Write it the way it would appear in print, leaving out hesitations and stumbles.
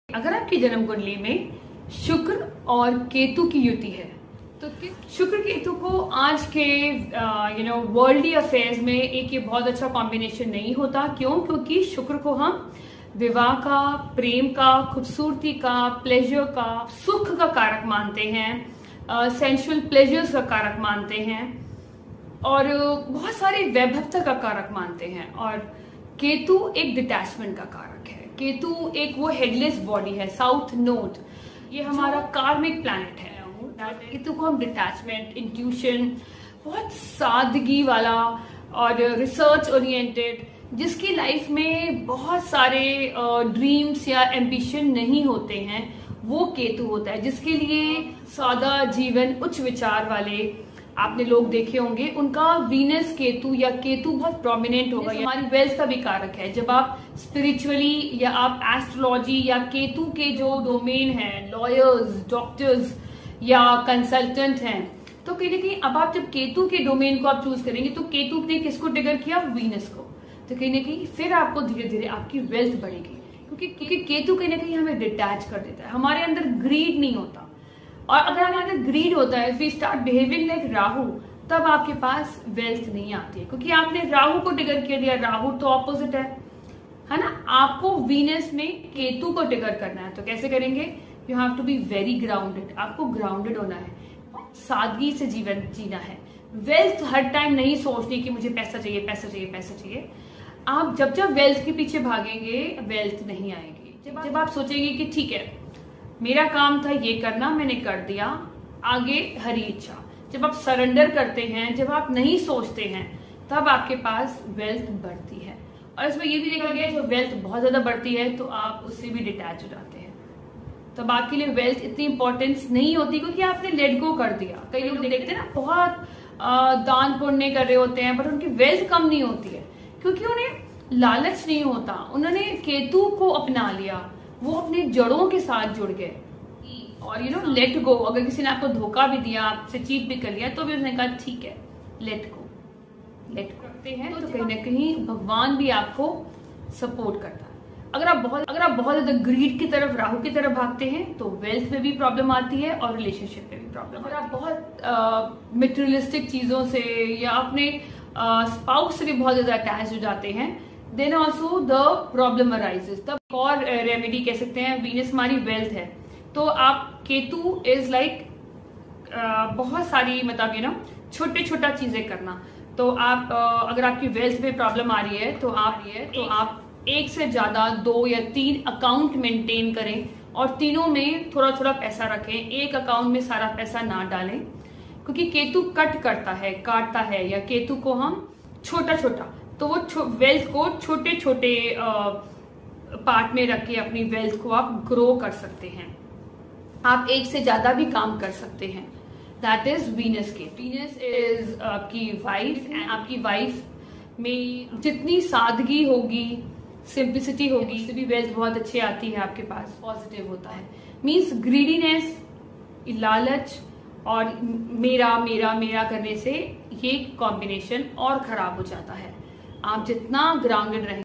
अगर आपकी जन्म कुंडली में शुक्र और केतु की युति है तो शुक्र केतु को आज के वर्ल्डली अफेयर्स में एक ये बहुत अच्छा कॉम्बिनेशन नहीं होता। क्यों? क्योंकि शुक्र को हम विवाह का, प्रेम का, खूबसूरती का, प्लेजर का, सुख का कारक मानते हैं, सेंसुअल प्लेजर्स का कारक मानते हैं और बहुत सारी वैभवता का कारक मानते हैं। और केतु एक डिटैचमेंट का कारक है। केतु एक वो हेडलेस बॉडी है, साउथ नोड, ये हमारा कार्मिक प्लैनेट है। केतु को हम डिटैचमेंट, इंट्यूशन, बहुत सादगी वाला और रिसर्च ओरिएंटेड, जिसकी लाइफ में बहुत सारे ड्रीम्स या एम्बिशन नहीं होते हैं, वो केतु होता है। जिसके लिए सादा जीवन, उच्च विचार वाले आपने लोग देखे होंगे, उनका वीनस केतु या केतु बहुत प्रोमिनेंट होगा। हमारी वेल्थ का भी कारक है। जब आप स्पिरिचुअली या आप एस्ट्रोलॉजी या केतु के जो डोमेन है, लॉयर्स, डॉक्टर्स या कंसल्टेंट हैं, तो कहीं ना कहीं अब आप जब केतु के डोमेन को आप चूज करेंगे तो केतु ने किसको ट्रिगर किया? वीनस को। तो कहीं ना कहीं फिर आपको धीरे धीरे आपकी वेल्थ बढ़ेगी, क्योंकि केतु कहीं ना कहीं हमें डिटैच कर देता है। हमारे अंदर ग्रीड नहीं होता, और अगर हमारे अंदर ग्रीड होता है, we start behaving like Rahu, तब आपके पास वेल्थ नहीं आती है, क्योंकि आपने राहु को ट्रिगर कर दिया। राहु तो ऑपोजिट है ना। आपको वीनस में केतु को ट्रिगर करना है, तो कैसे करेंगे? You have to be very grounded. आपको ग्राउंडेड होना है, सादगी से जीवन जीना है। वेल्थ हर टाइम नहीं सोचनी कि मुझे पैसा चाहिए, पैसा चाहिए, पैसा चाहिए। आप जब जब वेल्थ के पीछे भागेंगे, वेल्थ नहीं आएगी। जब आप सोचेंगे कि ठीक है, मेरा काम था ये करना, मैंने कर दिया, आगे हरी इच्छा। जब आप सरेंडर करते हैं, जब आप नहीं सोचते हैं, तब आपके पास वेल्थ बढ़ती है। और इसमें ये भी देखा गया है, जब वेल्थ बहुत ज्यादा बढ़ती है तो आप उससे भी डिटैच हो जाते हैं। तब आपके लिए वेल्थ इतनी इंपॉर्टेंस नहीं होती, क्योंकि आपने लेट गो कर दिया। कई लोग देखते हैं ना, बहुत दान पुण्य कर रहे होते हैं, बट उनकी वेल्थ कम नहीं होती है, क्योंकि उन्हें लालच नहीं होता। उन्होंने केतु को अपना लिया, वो अपने जड़ों के साथ जुड़ गए और लेट गो। अगर किसी ने आपको धोखा भी दिया, आपसे चीट भी कर लिया, तो भी उसने कहा ठीक है, लेट गो करते हैं। तो कहीं ना कहीं भगवान भी आपको सपोर्ट करता है। अगर आप बहुत ज्यादा ग्रीड की तरफ, राहु की तरफ भागते हैं, तो वेल्थ में भी प्रॉब्लम आती है और रिलेशनशिप में भी प्रॉब्लम। अगर आप बहुत मटेरियलिस्टिक चीजों से या अपने स्पाउस से भी बहुत ज्यादा अटैच हो जाते हैं, then also the problem arises. तब और रेमेडी कह सकते हैं। वीनस हमारी वेल्थ है, तो आप केतु इज लाइक बहुत सारी, मतलब छोटा चीजें करना। तो आप अगर आपकी वेल्थ में प्रॉब्लम आ रही है तो आप एक से ज्यादा 2 या 3 अकाउंट मेंटेन करें और तीनों में थोड़ा थोड़ा पैसा रखें। एक अकाउंट में सारा पैसा ना डालें, क्योंकि केतु कट करता है, काटता है। या केतु को हम छोटा, तो वो वेल्थ को छोटे छोटे पार्ट में रख के अपनी वेल्थ को आप ग्रो कर सकते हैं। आप एक से ज्यादा भी काम कर सकते हैं। दैट इज वीनस के। वीनस इज आपकी वाइफ, एंड आपकी वाइफ में जितनी सादगी होगी, सिंप्लिसिटी होगी, उससे भी वेल्थ बहुत अच्छी आती है आपके पास, पॉजिटिव होता है। मीन्स ग्रीडीनेस, लालच और मेरा मेरा मेरा करने से ये कॉम्बिनेशन और खराब हो जाता है। आप जितना ग्राउंडेड रहेंगे